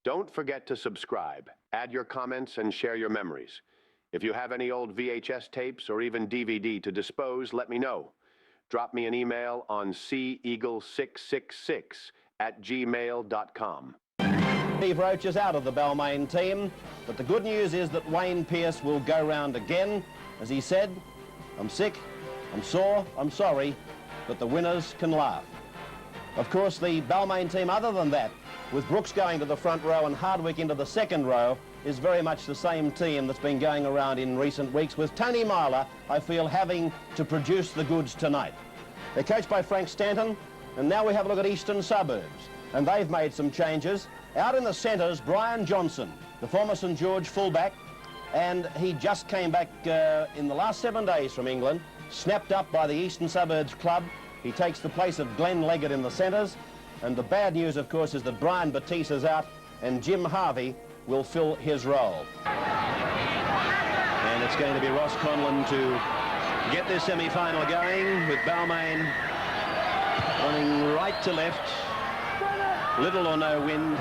Don't forget to subscribe, add your comments, and share your memories. If you have any old VHS tapes or even DVD to dispose, let me know. Drop me an email on seaeagle666@gmail.com. Steve Roach is out of the Balmain team, but the good news is that Wayne Pearce will go round again. As he said, I'm sick, I'm sore, I'm sorry, but the winners can laugh. Of course, the Balmain team, other than that, with Brooks going to the front row and Hardwick into the second row, is very much the same team that's been going around in recent weeks, with Tony Myler, I feel, having to produce the goods tonight. They're coached by Frank Stanton, and now we have a look at Eastern Suburbs, and they've made some changes. Out in the centres, Brian Johnson, the former St George fullback, and he just came back in the last 7 days from England, snapped up by the Eastern Suburbs club. He takes the place of Glenn Leggett in the centres, and the bad news, of course, is that Brian Batista's out, and Jim Harvey will fill his role. And it's going to be Ross Conlon to get this semi-final going, with Balmain running right to left, little or no wind.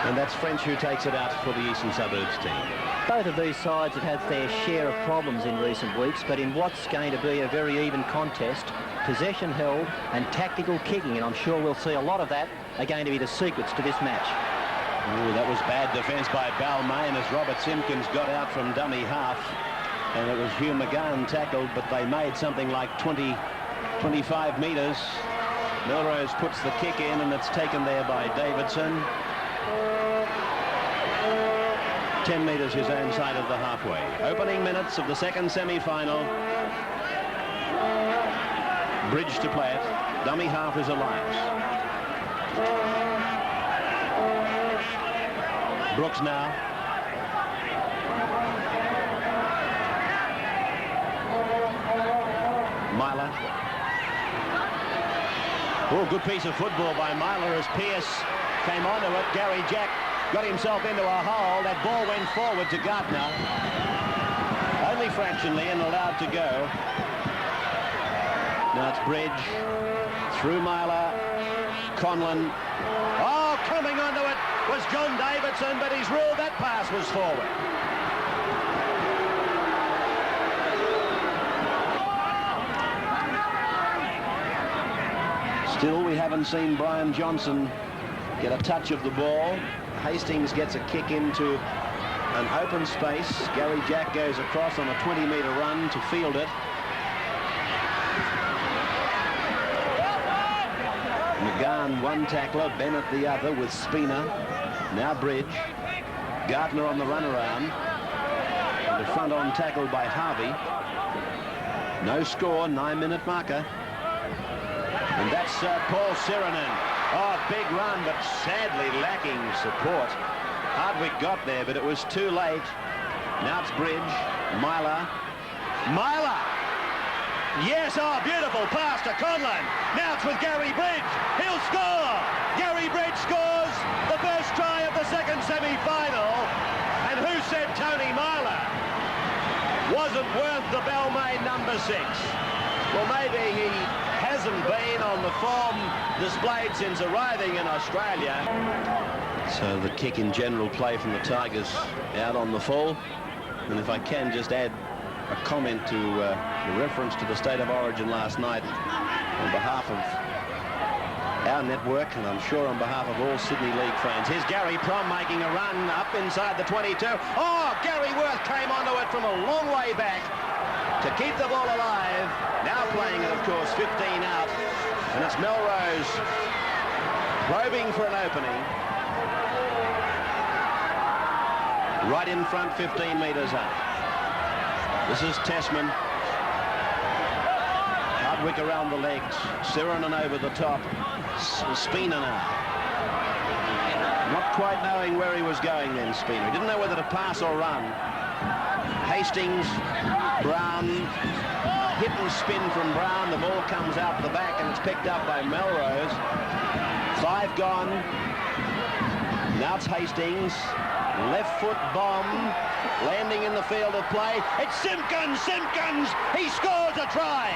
And that's French who takes it out for the Eastern Suburbs team. Both of these sides have had their share of problems in recent weeks, but in what's going to be a very even contest, possession held and tactical kicking, and I'm sure we'll see a lot of that, are going to be the secrets to this match. Ooh, that was bad defence by Balmain as Robert Simpkins got out from dummy half, and it was Hugh McGann tackled, but they made something like 25 metres. Melrose puts the kick in, and it's taken there by Davidson. 10 metres his own side of the halfway. Opening minutes of the second semi-final. Bridge to play it. Dummy half is Alliance. Brooks now. Myler. Oh, good piece of football by Myler as Pearce came onto it. Gary Jack got himself into a hole. That ball went forward to Gardner. Only fractionally and allowed to go. Now it's Bridge. Through Myler. Conlon. Oh, coming onto it was John Davidson, but he's ruled that pass was forward. Still, we haven't seen Brian Johnson get a touch of the ball. Hastings gets a kick into an open space. Gary Jack goes across on a 20-metre run to field it. McGann one tackler, Bennett the other with Spina. Now Bridge. Gardner on the runaround. And the front on tackle by Harvey. No score, 9-minute marker. And that's Paul Sirenen. Oh, big run, but sadly lacking support. Hardwick got there, but it was too late. Now it's Bridge. Myler. Myler! Yes, oh, beautiful pass to Conlon. Now it's with Gary Bridge. He'll score! Gary Bridge scores the first try of the second semi-final. And who said Tony Myler wasn't worth the Balmain number 6? Well, maybe he hasn't been on the form displayed since arriving in Australia. So the kick in general play from the Tigers out on the full. And if I can just add a comment to the reference to the State of Origin last night on behalf of our network, and I'm sure on behalf of all Sydney League fans. Here's Gary Prom making a run up inside the 22. Oh, Gary Worth came onto it from a long way back to keep the ball alive. Now playing it, of course, 15 out. And it's Melrose probing for an opening. Right in front, 15 metres up. This is Tessman. Hardwick around the legs. Sirenen over the top. Spina now. Not quite knowing where he was going then, Spina. He didn't know whether to pass or run. Hastings, Brown, hit and spin from Brown. The ball comes out the back and it's picked up by Melrose. 5 gone. Now it's Hastings. Left foot bomb. Landing in the field of play. It's Simpkins! Simpkins! He scores a try!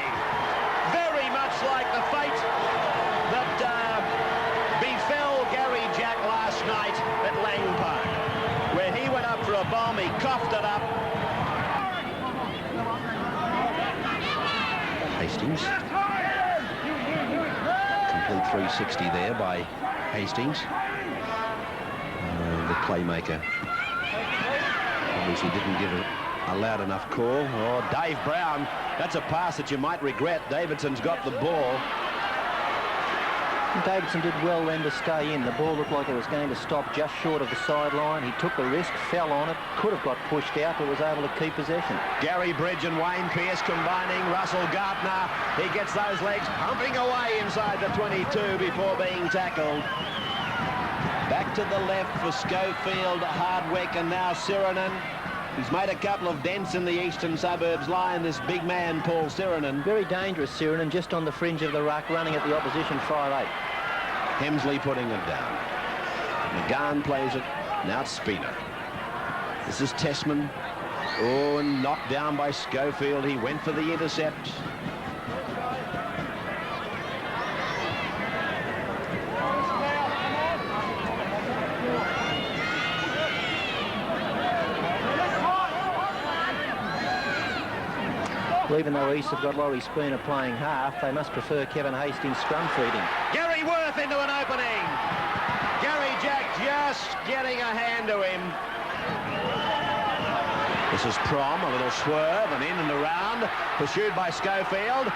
Very much like the fate that complete 360 there by Hastings. The playmaker obviously didn't give a loud enough call. Oh, Dave Brown, that's a pass that you might regret. Davidson's got the ball. Davidson did well then to stay in. The ball looked like it was going to stop just short of the sideline. He took the risk, fell on it, could have got pushed out, but was able to keep possession. Gary Bridge and Wayne Pearce combining. Russell Gartner, he gets those legs pumping away inside the 22 before being tackled. Back to the left for Schofield, Hardwick, and now Sirinen. He's made a couple of dents in the eastern suburbs line, this big man, Paul Sirinen. Very dangerous, Sirinen, just on the fringe of the ruck, running at the opposition 5'8". Hemsley putting it down. McGann plays it. Now it's Spina. This is Tessman. Oh, and knocked down by Schofield. He went for the intercept. Well, even though East have got Laurie Spooner playing half, they must prefer Kevin Hastings scrum feeding. Gary Worth into an opening. Gary Jack just getting a hand to him. This is Prom, a little swerve and in and around, pursued by Schofield.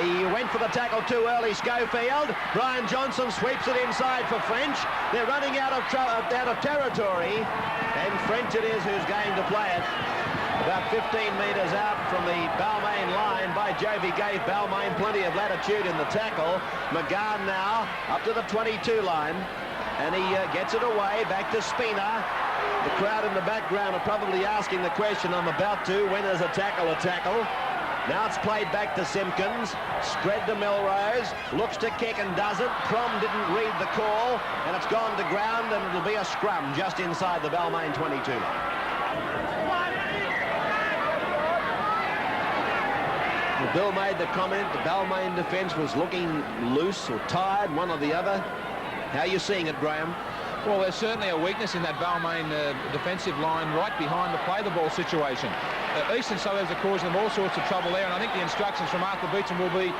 He went for the tackle too early, Schofield. Brian Johnson sweeps it inside for French. They're running out of territory, and French it is who's going to play it. About 15 metres out from the Balmain line. By Jove, he gave Balmain plenty of latitude in the tackle. McGann now up to the 22 line, and he gets it away back to Spina. The crowd in the background are probably asking the question I'm about to, when is a tackle? Now it's played back to Simpkins, spread to Melrose, looks to kick and doesn't. Prom didn't read the call, and it's gone to ground, and it'll be a scrum just inside the Balmain 22 line. Bill made the comment the Balmain defence was looking loose or tired, one or the other. How are you seeing it, Graham? Well, there's certainly a weakness in that Balmain defensive line right behind the play-the-ball situation. Eastern Suburbs are causing them all sorts of trouble there, and I think the instructions from Arthur Beecham will be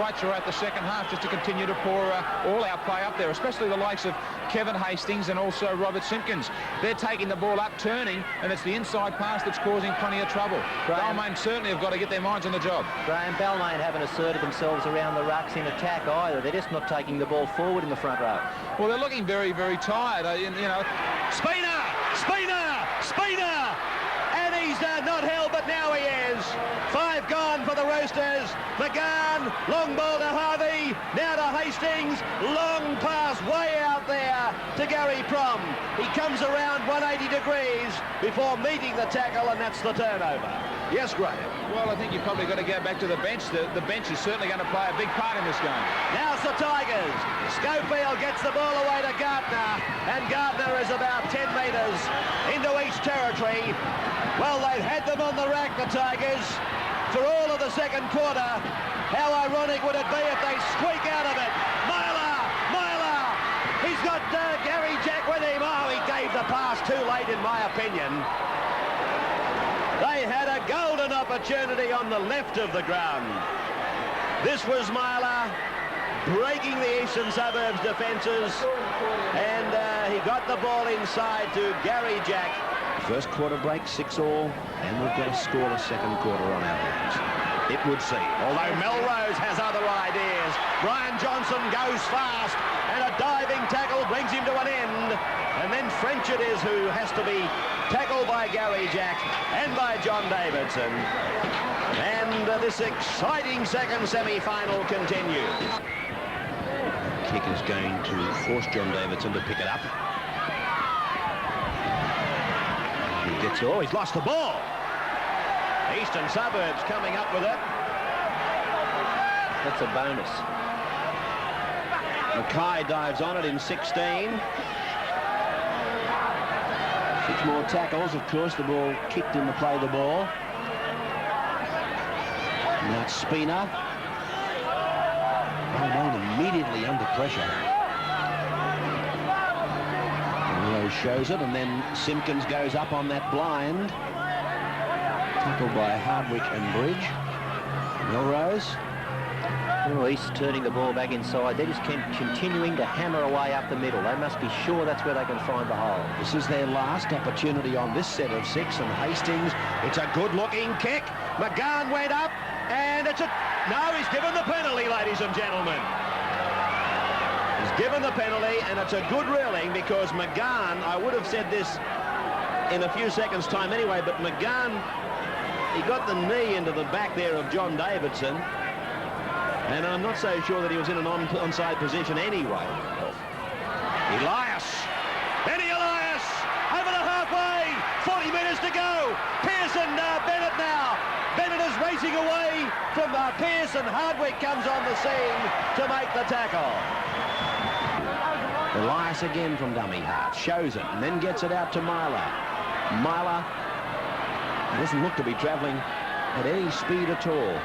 right throughout the second half just to continue to pour all-out play up there, especially the likes of Kevin Hastings and also Robert Simpkins. They're taking the ball up, turning, and it's the inside pass that's causing plenty of trouble. Balmain certainly have got to get their minds on the job. Graham, Balmain haven't asserted themselves around the rucks in attack either. They're just not taking the ball forward in the front row. Well, they're looking very, very tired. You know, Spina! And he's not held, but now he is. 5 gone for the Roosters. McGann, long ball to Harvey, now to Hastings. Long pass way out there to Gary Prom. He comes around 180 degrees before meeting the tackle, and that's the turnover. Yes, Graham. Well, I think you've probably got to go back to the bench. The bench is certainly going to play a big part in this game. Now it's the Tigers. Schofield gets the ball away to Gartner, and Gartner is about 10 metres into East territory. Well, they've had them on the rack, the Tigers, for all of the second quarter. How ironic would it be if they squeak out of it? Myler! He's got Gary Jack with him. Oh, he gave the pass too late, in my opinion. They had a golden opportunity on the left of the ground. This was Myler breaking the Eastern Suburbs defences, and he got the ball inside to Gary Jack. First quarter break, 6-all, and we've got a scoreless second quarter on our hands. It would seem. Although Melrose has other ideas. Brian Johnson goes fast, and a diving tackle brings him to an end. And then French it is who has to be tackled by Gary Jack and by John Davidson. And this exciting second semi-final continues. Kick is going to force John Davidson to pick it up. He's lost the ball. Eastern Suburbs coming up with it. That's a bonus. Mackay dives on it in 16. 6 more tackles, of course. The ball kicked in to play the ball. Now it's Spina. Balmain immediately under pressure. Melrose shows it, and then Simpkins goes up on that blind. Tackled by Hardwick and Bridge. Melrose. Oh, East turning the ball back inside. They're just continuing to hammer away up the middle. They must be sure that's where they can find the hole. This is their last opportunity on this set of 6, and Hastings, it's a good-looking kick. McGahn went up, and it's a... No, he's given the penalty, ladies and gentlemen. He's given the penalty, and it's a good reeling because McGahn, I would have said this in a few seconds' time anyway, but McGahn, he got the knee into the back there of John Davidson, and I'm not so sure that he was in an onside position anyway. Elias, Benny Elias, over the halfway, 40 metres to go. Pearson, Bennett now. Bennett is racing away from Pearson. Hardwick comes on the scene to make the tackle. Elias again from dummy half, shows it, and then gets it out to Myler. Myler doesn't look to be travelling at any speed at all.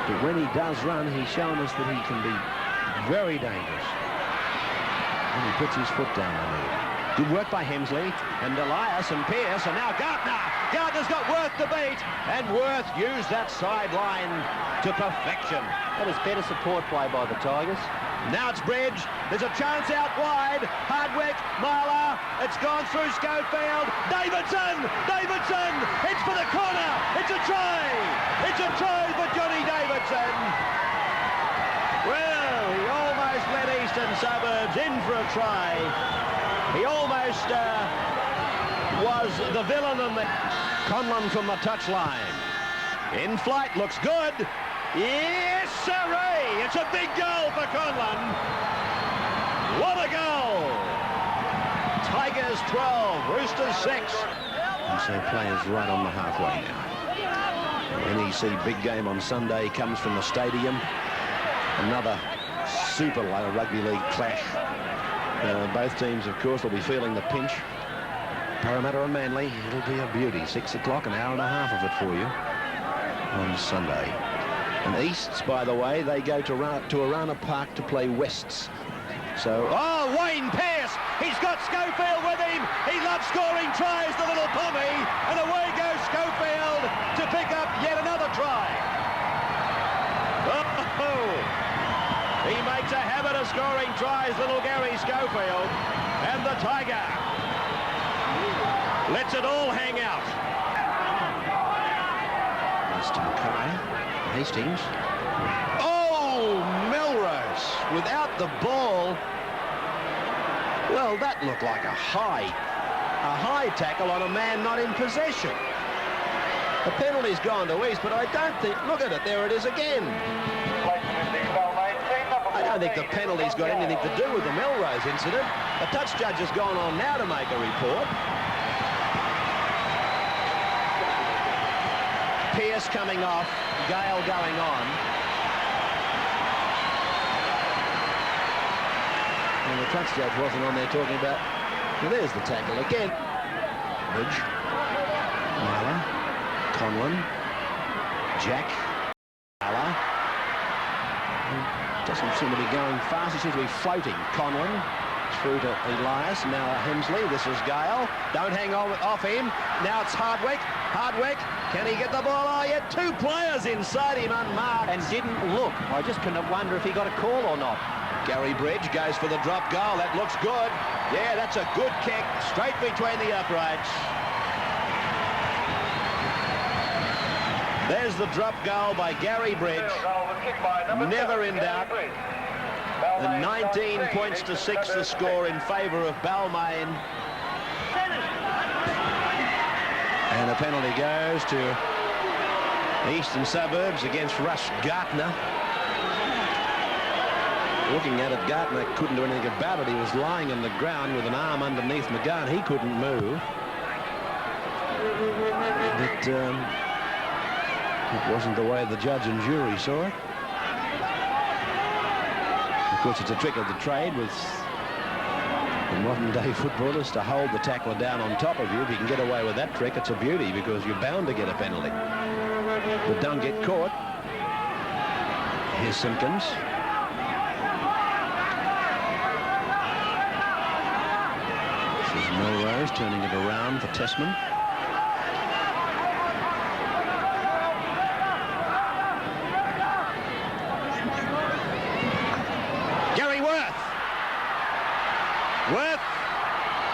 But when he does run, he's shown us that he can be very dangerous. And he puts his foot down on it. Good work by Hemsley, and Elias and Pearce, and now Gardner. Gardner's got Worth to beat, and Worth used that sideline to perfection. That is better support play by the Tigers. Now it's Bridge. There's a chance out wide. Hardwick, Myler. It's gone through Schofield. Davidson! Davidson! It's for the corner. It's a try. It's a try for Johnny Davidson. Well, he almost let Eastern Suburbs in for a try. He almost was the villain on the... Conlon from the touchline. In flight, looks good. Yes, sirree! It's a big goal for Conlon. What a goal! Tigers 12, Roosters 6. And so players right on the halfway now. NEC big game on Sunday comes from the stadium. Another super rugby league clash. Both teams, of course, will be feeling the pinch. Parramatta and Manly, it'll be a beauty. 6 o'clock, an hour and a half of it for you on Sunday. And Easts, by the way, they go to Arana Park to play Wests. So, oh, Wayne Pearce! He's got Schofield with him! He loves scoring tries, the little pommy! And away goes Schofield to pick up yet another try! Oh! He makes a habit of scoring tries, little Gary Schofield. And the Tiger lets it all hang out. Mr. Mackay. Hastings. Oh, Melrose without the ball. Well, that looked like a high tackle on a man not in possession. The penalty's gone to East, but I don't think, look at it, there it is again. I don't think the penalty's got anything to do with the Melrose incident. The touch judge has gone on now to make a report. Pearce coming off, Gale going on. And the touch judge wasn't on there talking about... Well, there's the tackle again. Ridge. Myler. Conlon. Jack. Myler. Doesn't seem to be going fast. He seems to be floating. Conlon. Through to Elias. Now Hemsley. This is Gale. Don't hang on off him. Now it's Hardwick. Hardwick. Can he get the ball? Oh, yeah, 2 players inside him unmarked. And didn't look. I just couldn't wonder if he got a call or not. Gary Bridge goes for the drop goal. That looks good. Yeah, that's a good kick. Straight between the uprights. There's the drop goal by Gary Bridge. Never in doubt. And 19 points to 6 the score in favour of Balmain. And the penalty goes to Eastern Suburbs against Russ Gartner. Looking at it, Gartner couldn't do anything about it. He was lying on the ground with an arm underneath McGahn. He couldn't move. But it wasn't the way the judge and jury saw it. Of course, it's a trick of the trade with the modern-day footballers to hold the tackler down on top of you. If you can get away with that trick, it's a beauty because you're bound to get a penalty. But don't get caught. Here's Simpkins. This is Melrose turning it around for Tessman.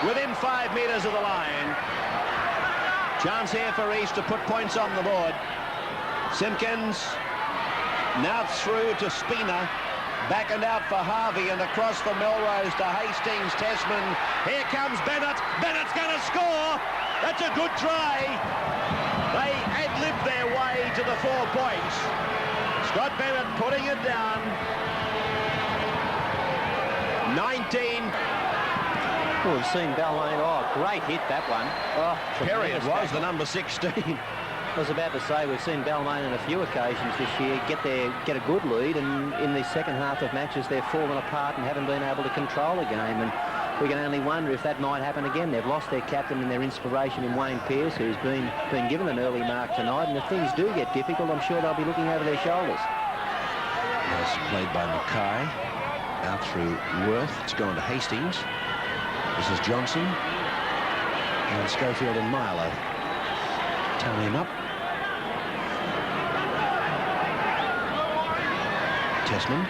within 5 metres of the line. Chance here for East to put points on the board. Simpkins now through to Spina. Back and out for Harvey and across for Melrose to Hastings. Tessman. Here comes Bennett. Bennett's going to score. That's a good try. They ad-libbed their way to the 4 points. Scott Bennett putting it down. 19. Oh, we've seen Balmain. Oh, great hit, that one. Oh, Perry it was, the tackle. number 16. I was about to say we've seen Balmain on a few occasions this year get a good lead, and in the second half of matches they've fallen apart and haven't been able to control a game, and we can only wonder if that might happen again. They've lost their captain and their inspiration in Wayne Pearce, who's been given an early mark tonight, and if things do get difficult, I'm sure they'll be looking over their shoulders. That's played by Mackay. Out through Worth. It's gone to Hastings. This is Johnson. And Schofield and Myler tally him up. Tessman.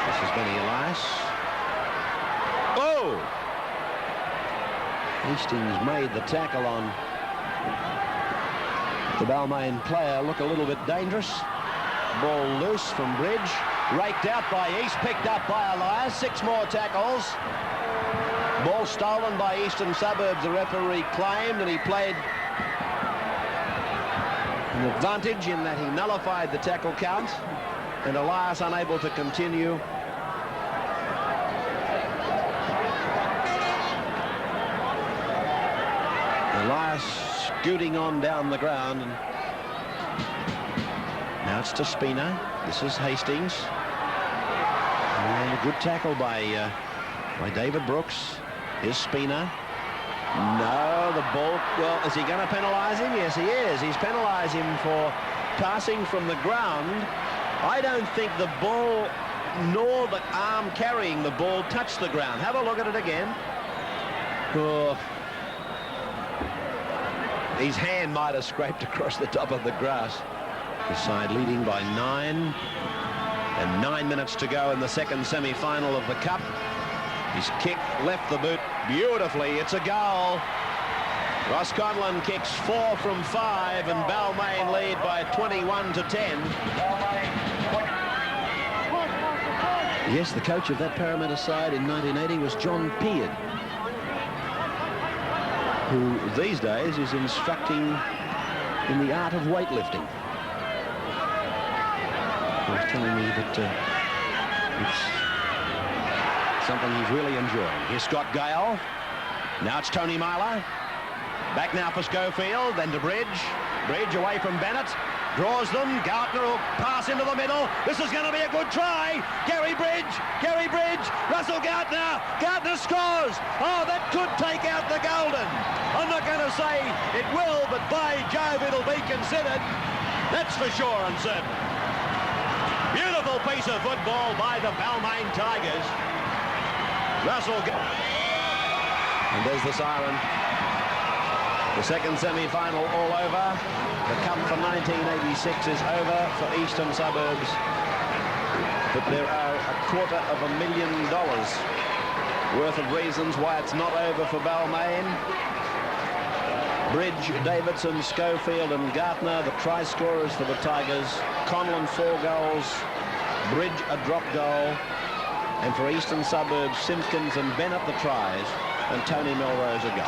This is Benny Elias. Oh! Hastings made the tackle on the Balmain player look a little bit dangerous. Ball loose from Bridge. Raked out by East, picked up by Elias. 6 more tackles. Ball stolen by Eastern Suburbs, the referee claimed, and he played an advantage in that he nullified the tackle count, and Elias unable to continue. Elias scooting on down the ground, and now it's to Spina. This is Hastings. And a good tackle by David Brooks. Here's Spina. No, the ball. Well, is he going to penalise him? Yes, he is. He's penalised him for passing from the ground. I don't think the ball nor the arm carrying the ball touched the ground. Have a look at it again. Oh. His hand might have scraped across the top of the grass. The side leading by 9. And 9 minutes to go in the second semi-final of the Cup. His kick left the boot beautifully. It's a goal. Ross Conlon kicks 4 from 5, and Balmain lead by 21-10. Yes, the coach of that Parramatta side in 1980 was John Peard, who these days is instructing in the art of weightlifting. He was telling me that it's something he's really enjoying. Here's Scott Gale. Now it's Tony Myler. Back now for Schofield, then to Bridge. Bridge away from Bennett. Draws them. Gartner will pass into the middle. This is going to be a good try. Gary Bridge. Gary Bridge. Russell Gartner. Gartner scores. Oh, that could take out the Golden. I'm not going to say it will, but by Jove, it'll be considered. That's for sure and certain. Beautiful piece of football by the Balmain Tigers. Russell. And there's the siren. The second semi-final all over. The Cup for 1986 is over for Eastern Suburbs. But there are $250,000 worth of reasons why it's not over for Balmain. Bridge, Davidson, Schofield and Gartner, the try scorers for the Tigers. Conlon 4 goals, Bridge a drop goal. And for Eastern Suburbs, Simpkins and Bennett the tries, and Tony Melrose a goal.